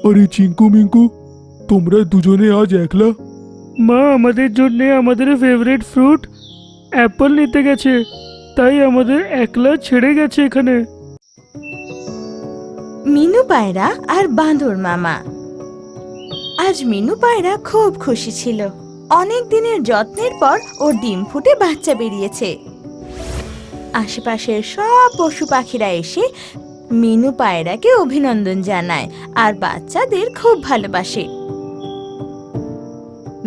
আরে চিঙ্কু মিঙ্কু, তোমরা দুজনে আজ একলা? মা আমাদের জন্য আমাদের ফেভারিট ফ্রুট অ্যাপল নিতে গেছে, তাই আমাদের একলা ছেড়ে গেছে এখানে। মিনু পায়রা আর বাঁদর মামা। আজ মিনু পায়রা খুব খুশি ছিল। অনেক দিনের যত্নের পর ওর ডিম ফুটে বাচ্চা বেরিয়েছে। আশেপাশের সব পশু পাখিরা এসে মিনু পায়রাকে অভিনন্দন জানায় আর বাচ্চাদের খুব ভালোবাসে।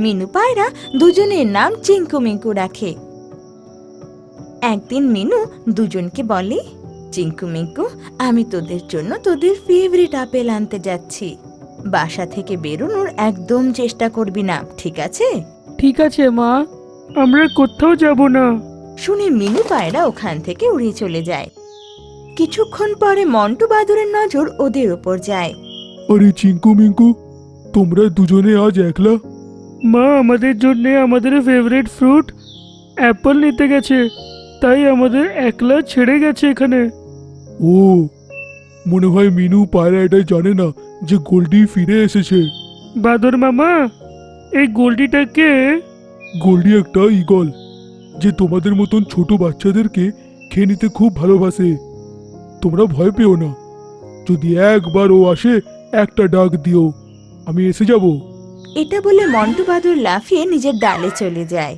মিনু পায়রা দুজনের নাম চিঙ্কু মিঙ্কু রাখে। একদিন মিনু দুজনকে বলে, চিঙ্কু মিঙ্কু, আমি তোদের জন্য তোদের ফেভারিট আপেল আনতে যাচ্ছি। বাসা থেকে বেরোনোর একদম চেষ্টা করবি না, ঠিক আছে? ঠিক আছে মা, আমরা কোথাও যাব না। শুনে মিনু পায়রা ওখান থেকে উড়ে চলে যায়। কিছুক্ষণ পরে মন্টু বাদুরের নজর ওদের উপর যায়। আরে চিঙ্কু মিঙ্কু, তোমরা দুজনে আজ একলা? মা আমাদের জন্য আমাদের ফেভারিট ফ্রুট অ্যাপল নিতে গেছে, তাই আমাদের একলা ছেড়ে গেছে এখানে। ও, মনে হয় মিনু পায়রা এটাই জানে না যে গোল্ডি ফিরে এসেছে। বাদর মামা, এই গোল্ডিটাকে? গোল্ডি একটা ঈগল, যে তোমাদের মতন ছোট বাচ্চাদেরকে খেয়ে নিতে খুব ভালোবাসে। তোমরা ভয় পেও না, যদি একবার ও আসে একটা ডাক দিও, আমি এসে যাব। এটা বলে মন্টু বাদুর লাফিয়ে নিজের ডালে চলে যায়।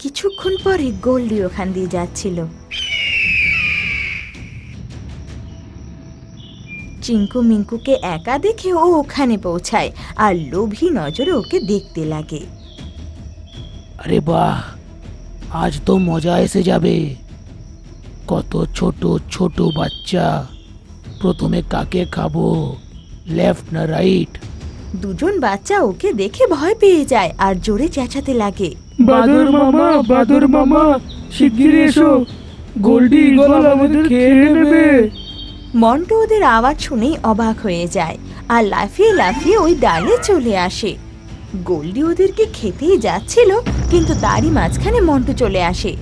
কিছুক্ষণ পরে গোল্ডি ওখান দিয়ে যাচ্ছিল। চিঙ্কু মিঙ্কুকে একা দেখে ও ওখানে পৌঁছায় আর লোভী নজরে ওকে দেখতে লাগে। আরে বাহ, আজ তো মজা এসে যাবে। কত ছোট ছোট বাচ্চা, প্রথমে কাকে খাবো, লেফট না রাইট? দুজন বাচ্চা ওকে দেখে ভয় পেয়ে যায় আর জোরে চেঁচাতে লাগে। বাদর মামা, বাদর মামা, শিগগিরই এসো, গোল্ডি ঈগল আমাদের খেয়ে নেবে। মন্টু ওদের আওয়াজ শুনেই অবাক হয়ে যায় আর লাফিয়ে লাফিয়ে ওই ডালে চলে আসে। গোল্ডি ওদেরকে খেতেই যাচ্ছিল, কিন্তু তারই মাঝখানে মন্টু চলে আসে।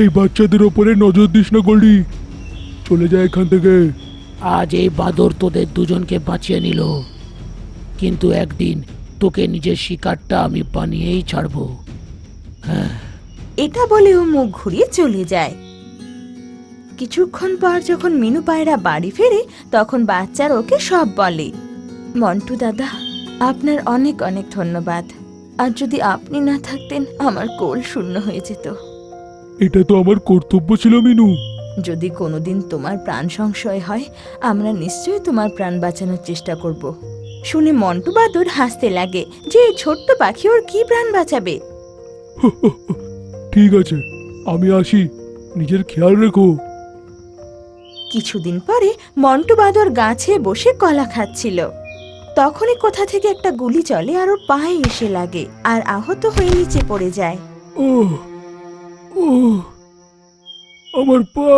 এই বাচ্চাদের ওপরে নজর দিস না গোল্ডি, চলে যায় এখান থেকে। আজ এই বাদর তোদের দুজনকে বাঁচিয়ে নিল, কিন্তু একদিন তোকে নিজের শিকারটা আমি বানিয়েই ছাড়বো। এটা বলে ও মুখ ঘুরিয়ে চলে যায়। কিছুক্ষণ পর যখন মিনু পায়রা বাড়ি ফেরে, তখন বাচ্চারা ওকে সব বলে। মন্টু দাদা, আপনার অনেক অনেক ধন্যবাদ। আর যদি আপনি না থাকতেন, আমার কোল শূন্য হয়ে যেত। এটা তো আমার কর্তব্য ছিল মিনু। যদি কোনোদিন তোমার প্রাণ সংশয় হয়, আমরা নিশ্চয়ই তোমার প্রাণ বাঁচানোর চেষ্টা করব। শুনে মন্টু বাদুর হাসতে লাগে যে এই ছোট্ট পাখি ওর কি প্রাণ বাঁচাবে। ঠিক আছে, আমি আসি, নিজের খেয়াল রেখো। কিছুদিন পরে মন্টু বাদর গাছে বসে কলা খাচ্ছিল। তখনই কোথা থেকে একটা গুলি চলে আর ওর পায়ে এসে লাগে আর আহত হয়ে নিচে পড়ে যায়। ও ও, আমার পা।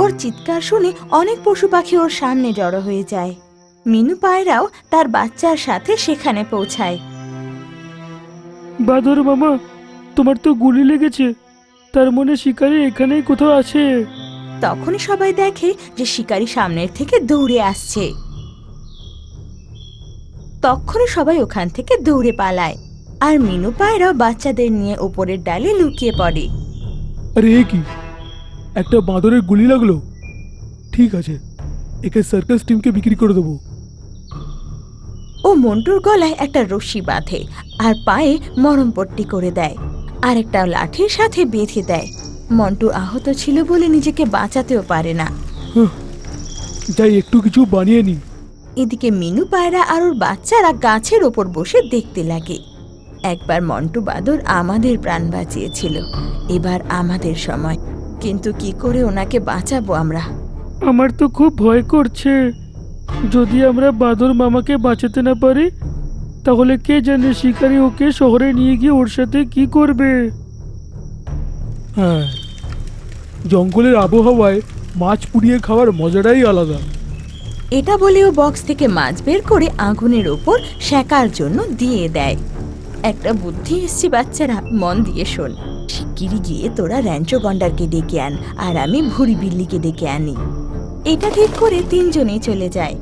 ওর চিৎকার শুনে অনেক পশু পাখি ওর সামনে জড়ো হয়ে যায়। মিনু পায়রাও তার বাচ্চার সাথে সেখানে পৌঁছায়। বাদর মামা, তোমার তো গুলি লেগেছে, তার মানে শিকারি এখানেই কোথাও আছে। তখনই সবাই দেখে যে শিকারী সামনের থেকে দৌড়ে আসছে। তখনই সবাই ওখান থেকে দৌড়ে পালায় আর মিনু পায়রা বাচ্চাদের নিয়ে উপরের ডালে লুকিয়ে পড়ে। আরে এ কি, একটা বাঁদরের গুলি লাগলো? ঠিক আছে, একে সার্কাস টিমকে বিক্রি করে দেবো। ও মন্টুর গলায় একটা রশি বাঁধে আর পায়ে মরম পট্টি করে দেয় আর একটা লাঠির সাথে বেঁধে দেয়। মন্টু আহত ছিল বলে নিজেকে বাঁচাতেও পারে না। যাই একটু কিছু বানিয়ে নি। এদিকে মিনু পায়রা আর ওর বাচ্চারা গাছের ওপর বসে দেখতে লাগে। একবার মন্টু বাদর আমাদের প্রাণ বাঁচিয়েছিল, এবার আমাদের সময়। কিন্তু কি করে ওনাকে বাঁচাবো আমরা? আমার তো খুব ভয় করছে, যদি আমরা বাদর মামাকে বাঁচাতে না পারি, তাহলে কে জানে শিকারি ওকে শহরে নিয়ে গিয়ে ওর সাথে কি করবে। হ্যাঁ, জঙ্গলের আবহাওয়ায় মাছ পুড়িয়ে খাওয়ার মজাটাই আলাদা। এটা বলেও বক্স থেকে মাছ বের করে আগুনের ওপর সেকার জন্য দিয়ে দেয়। একটা বুদ্ধি এসছে বাচ্চারা, মন দিয়ে শোন। শিগগিরই গিয়ে তোরা র্যাঞ্চো গন্ডারকে ডেকে আন আর আমি ভুরি বিল্লিকে ডেকে আনি। এটা ঠিক করে তিনজনেই চলে যায়।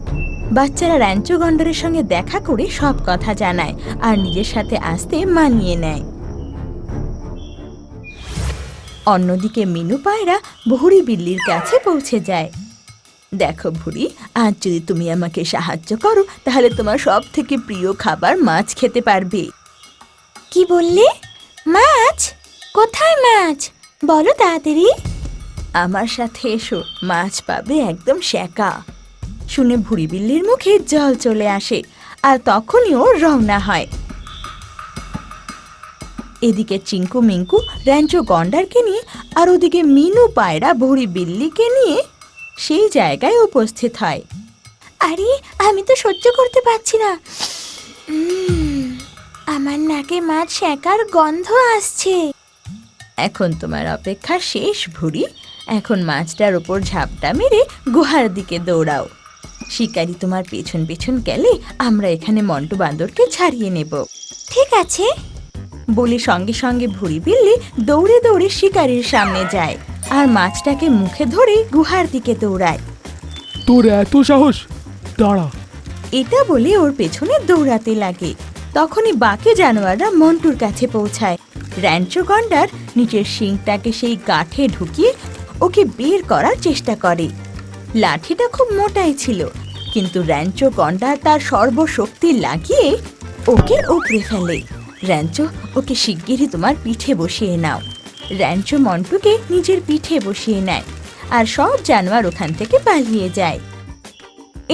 বাচ্চারা র্যাঞ্চো গন্ডারের সঙ্গে দেখা করে সব কথা জানায় আর নিজের সাথে আসতে মানিয়ে নেয়। অন্যদিকে মিনু পায়রা ভুড়ি বিল্লির কাছে পৌঁছে যায়। দেখো ভুড়ি, আজ যদি তুমি আমাকে সাহায্য করো তাহলে তোমার সব থেকে প্রিয় খাবার মাছ খেতে পারবে। কি বললে? মাছ? কোথায় মাছ? বলো তাড়াতাড়ি। আমার সাথে এসো, মাছ পাবে একদম সেকা। শুনে ভুড়ি বিল্লির মুখে জল চলে আসে আর তখনই ও রওনা হয়। এদিকে চিঙ্কু মিঙ্কু র্যাঞ্চো গন্ডারকে নিয়ে আর ওদিকে মিনু পায়রা ভুড়ি বিল্লিকে নিয়ে সেই জায়গায় উপস্থিত হয়। আরে, আমি তো সহ্য করতে পারছি না, আমার নাকে মাছ সেকার গন্ধ আসছে। এখন তোমার অপেক্ষা শেষ ভুড়ি, এখন মাছটার উপর ঝাপটা মেরে গুহার দিকে দৌড়াও। শিকারি তোমার পেছন পেছন গেলে আমরা এখানে মন্টু বান্দরকে ছাড়িয়ে নেব। ঠিক আছে বলে সঙ্গে সঙ্গে ভুড়ি বিল্লি দৌড়ে দৌড়ে শিকারির সামনে যায় আর মাছটাকে মুখে ধরে গুহার দিকে দৌড়ায়। তোর এত সাহস, দাঁড়া। এটা বলে ওর পেছনে দৌড়াতে লাগে। তখনই বাকি জানোয়াররা মন্টুর কাছে পৌঁছায়। র্যাঞ্চো গন্ডার নিচের শিংটাকে সেই গাঁঠে ঢুকিয়ে ওকে বের করার চেষ্টা করে। লাঠিটা খুব মোটাই ছিল, কিন্তু র্যাঞ্চো গন্ডার তার সর্বশক্তি লাগিয়ে ওকে উপড়ে ফেলে। র্যাঞ্চো, ওকে শিগগিরই তোমার পিঠে বসিয়ে নাও। র্যাঞ্চো মন্টুকে নিজের পিঠে বসিয়ে নেয় আর সব জানোয়ার ওখান থেকে পালিয়ে যায়।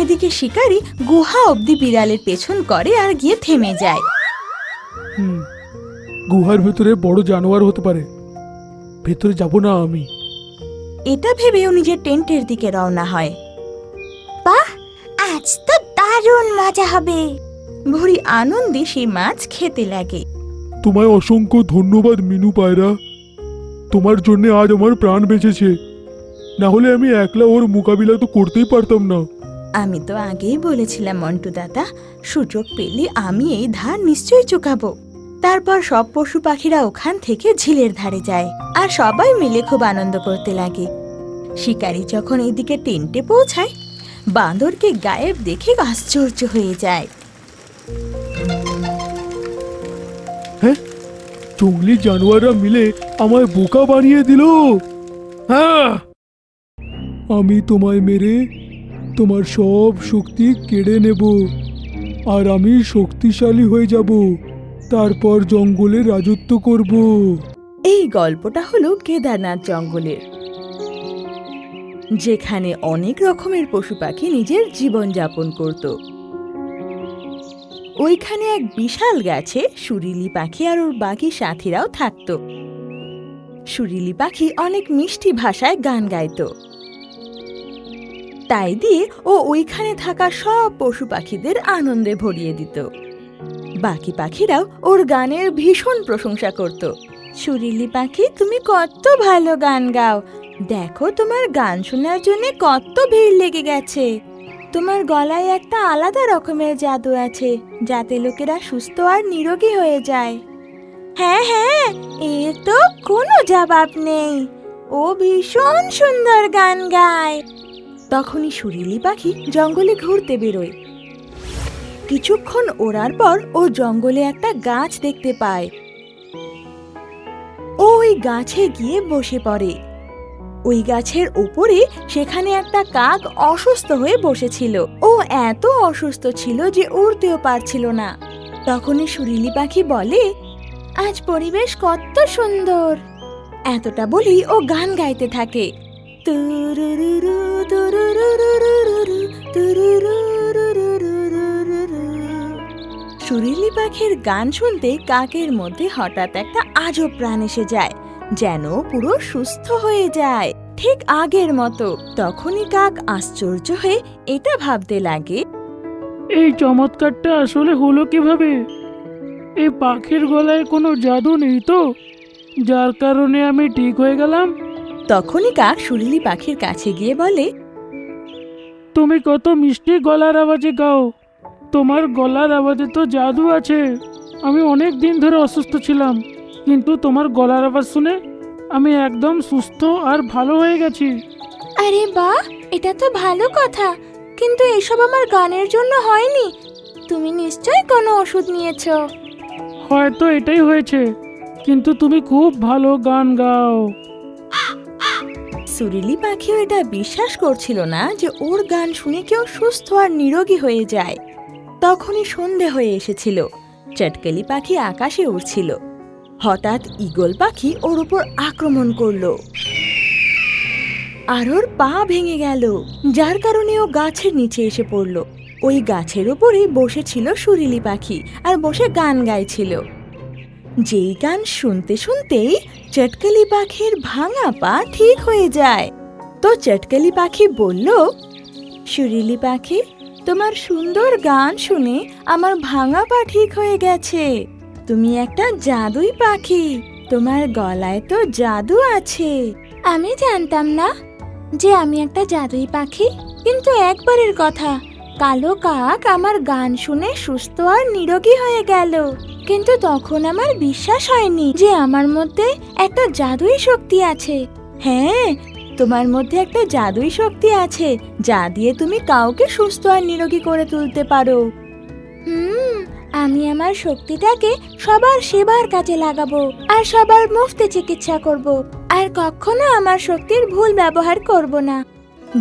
এদিকে শিকারি গুহা অবধি বিড়ালের পেছন করে আর গিয়ে থেমে যায়। গুহার ভেতরে বড় জানোয়ার হতে পারে, ভেতরে যাব না আমি। এটা ভেবেও নিজের টেন্টের দিকে রওনা হয়। বাহ, আজ তো দারুণ মজা হবে। ভুড়ি আনন্দে সেই মাছ খেতে লাগে। তোমায় অসংখ্য ধন্যবাদ মিনু পায়রা, তোমার জন্য আজ আমার প্রাণ বেঁচেছে, না হলে আমি একলা ওর মোকাবিলা তো করতেই পারতাম না। আমি তো আগেই বলেছিলাম মন্টু দাদা, সুযোগ পেলে আমি এই ধার নিশ্চয়ই চুকাবো। তারপর সব পশু পাখিরা ওখান থেকে ঝিলের ধারে যায় আর সবাই মিলে খুব আনন্দ করতে লাগে। শিকারি যখন এদিকে টেন্টে পৌঁছায়, বাঁদরকে গায়েব দেখে আশ্চর্য হয়ে যায়। হ্যাঁ, জঙ্গলি জানোয়াররা মিলে আমায় বোকা বানিয়ে দিল। হ্যাঁ, আমি তোমায় মেরে তোমার সব শক্তি কেড়ে নেব আর আমি শক্তিশালী হয়ে যাব, তারপর জঙ্গলে রাজত্ব করব। এই গল্পটা হলো কেদারনাথ জঙ্গলের, যেখানে অনেক রকমের পশু পাখি নিজের জীবন যাপন করত। ওইখানে এক বিশাল গাছে সুরিলি পাখি আর ওর বাকি সাথীরাও থাকত। সুরিলি পাখি অনেক মিষ্টি ভাষায় গান গাইতো, তাই দিয়ে ও ওইখানে থাকা সব পশু পাখিদের আনন্দে ভরিয়ে দিত। বাকি পাখিরাও ওর গানের ভীষণ প্রশংসা করত। সুরিলি পাখি, তুমি কত ভালো গান গাও, দেখো তোমার গান শোনার জন্য কত ভিড় লেগে গেছে। তোমার গলায় একটা আলাদা রকমের জাদু আছে, যাতে লোকেরা সুস্থ আর নিরোগী হয়ে যায়। হ্যাঁ হ্যাঁ, এর তো কোনো জবাব নেই, ও ভীষণ সুন্দর গান গায়। তখনই সুরিলি পাখি জঙ্গলে ঘুরতে বেরোয়। কিছুক্ষণ ওড়ার পর ও জঙ্গলে একটা গাছ দেখতে পায়। ও ওই গাছে গিয়ে বসে পড়ে। ওই গাছের ওপরে সেখানে একটা কাক অসুস্থ হয়ে বসেছিল। ও এত অসুস্থ ছিল যে উড়তেও পারছিল না। তখনই সুরিলি পাখি বলে, আজ পরিবেশ কত সুন্দর। এতটা বলেই ও গান গাইতে থাকে। তুরুরুরু, তুরুরুরুরুরু, তুরুরুরুরুরুরু। সুরিলি পাখির গান শুনতে কাকের মধ্যে হঠাৎ একটা আজব প্রাণ এসে যায়, যেন পুরো সুস্থ হয়ে যায়, ঠিক আগের মতো। তখনই কাক আশ্চর্য হয়ে এটা ভাবতে লাগে, এই চমৎকারটা আসলে হলো কিভাবে? এই পাখির গলায় কোনো জাদু নেই তো, যার কারণে আমি ঠিক হয়ে গেলাম? তখনই কাক সুরিলি পাখির কাছে গিয়ে বলে, তুমি কত মিষ্টি গলার আওয়াজে গাও, তোমার গলার আওয়াজে তো জাদু আছে। আমি অনেক দিন ধরে অসুস্থ ছিলাম, কিন্তু তোমার গলার আওয়াজ শুনে আমি একদম সুস্থ আর ভালো হয়ে গেছি। আরে বাহ, এটা তো ভালো কথা, কিন্তু এসব আমার গানের জন্য হয়নি। তুমি নিশ্চয়ই কোনো ওষুধ নিয়েছো। হয়তো এটাই হয়েছে, কিন্তু তুমি খুব ভালো গান গাও। সুরিলি পাখিও এটা বিশ্বাস করছিল না যে ওর গান শুনে কেউ সুস্থ আর নিরোগী হয়ে যায়। তখনই সন্ধে হয়ে এসেছিল। চটকেলি পাখি আকাশে উড়ছিল। হঠাৎ ঈগল পাখি ওর উপর আক্রমণ করলো, আর ওর পা ভেঙে গেল, যার কারণে ও গাছের নিচে এসে পড়ল। ওই গাছের উপরেই বসেছিল সুরিলি পাখি আর বসে গান গাইছিল। যেই গান শুনতে শুনতেই চটকেলি পাখির ভাঙা পা ঠিক হয়ে যায়। তো চটকেলি পাখি বলল, সুরিলি পাখি, তোমার সুন্দর গান শুনে আমার ভাঙা পা ঠিক হয়ে গেছে। তুমি একটা জাদুই পাখি, তোমার গলায় তো জাদু আছে। আমি জানতাম না যে আমি একটা জাদুই পাখি, কিন্তু একবারের কথা, কালো কাক আমার গান শুনে সুস্থ আর নিরোগী হয়ে গেল। কিন্তু তখন আমার বিশ্বাস হয়নি যে আমার মধ্যে একটা জাদুই শক্তি আছে। হ্যাঁ, তোমার মধ্যে একটা জাদুই শক্তি আছে, যা দিয়ে তুমি কাউকে সুস্থ আর নিরোগী করে তুলতে পারো। আমি আমার শক্তিটাকে সবার সেবার কাজে লাগাবো আর সবার মুফতে চিকিৎসা করব, আর কখনো আমার শক্তির ভুল ব্যবহার করব না।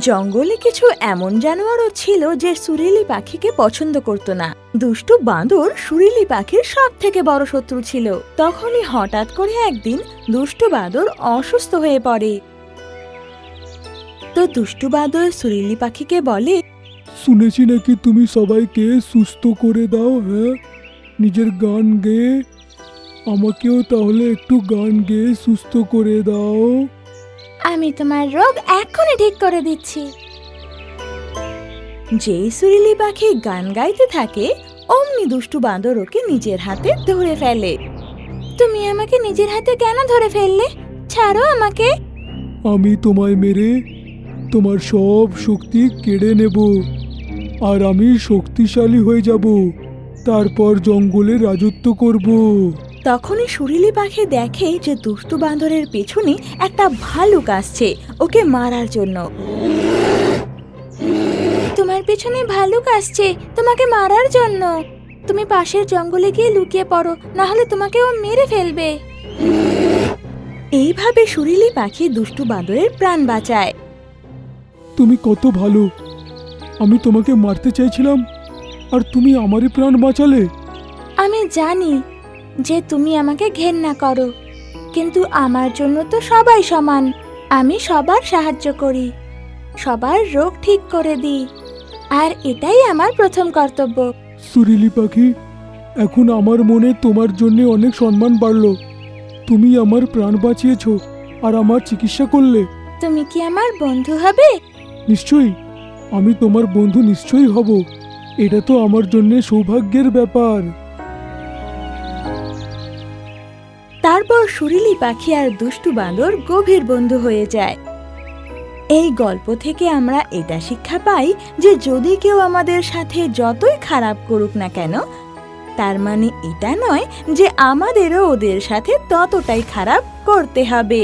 জঙ্গলে কিছু এমন জানোয়ারও ছিল যে সুরিলি পাখিকে পছন্দ করত না। দুষ্টু বাঁদর সুরিলি পাখির সব থেকে বড় শত্রু ছিল। তখনই হঠাৎ করে একদিন দুষ্টু বাঁদর অসুস্থ হয়ে পড়ে। তো দুষ্টু বাঁদর সুরিলি পাখিকে বলে, শুনেছি নাকি তুমি সবাইকে সুস্থ করে দাও। হ্যাঁ, নিজের গান গেয়ে আমাকেও তাহলে একটু গান গেয়ে সুস্থ করে দাও। আমি তোমার রোগ এখনই ঠিক করে দিচ্ছি। যেই সুরিলি পাখি গান গাইতে থাকে, অমনি দুষ্টু বাঁদর ওকে নিজের হাতে ধরে ফেলে। তুমি আমাকে নিজের হাতে কেন ধরে ফেললে? ছাড়ো আমাকে। আমি তোমায় মেরে তোমার সব শক্তি কেড়ে নেব, আর আমি শক্তিশালী হয়ে যাব, তারপর জঙ্গলে রাজত্ব করব। তখনই সুরিলি পাখি দেখে যে দুষ্টু বাঁদরের পেছনে একটা ভালুক আসছে ওকে মারার জন্য। তোমার পেছনে ভালুক আসছে তোমাকে মারার জন্য। তুমি পাশের জঙ্গলে গিয়ে লুকিয়ে পড়ো, না হলে তোমাকে ও মেরে ফেলবে। এইভাবে সুরিলি পাখি দুষ্টু বাঁদরের প্রাণ বাঁচায়। তুমি কত ভালো! আমি তোমাকে মারতে চাইছিলাম, আর তুমি আমারই প্রাণ বাঁচালে। আমি জানি যে তুমি আমাকে ঘেন্না করো, কিন্তু আমার জন্য তো সবাই সমান। আমি সবার সাহায্য করি, সবার রোগ ঠিক করে দিই, আর এটাই আমার প্রথম কর্তব্য। সুরিলি পাখি, এখন আমার মনে তোমার জন্য অনেক সম্মান বাড়লো। তুমি আমার প্রাণ বাঁচিয়েছো আর আমার চিকিৎসা করলে। তুমি কি আমার বন্ধু হবে? নিশ্চয়ই, আমি তোমার বন্ধু নিশ্চয়ই হব। এটা তো আমার জন্য সৌভাগ্যের ব্যাপার। তারপর সুরিলি পাখি আর দুষ্টু বাঁদর গভীর বন্ধু হয়ে যায়। এই গল্প থেকে আমরা এটা শিক্ষা পাই যে যদি কেউ আমাদের সাথে যতই খারাপ করুক না কেন, তার মানে এটা নয় যে আমাদেরও ওদের সাথে ততটাই খারাপ করতে হবে।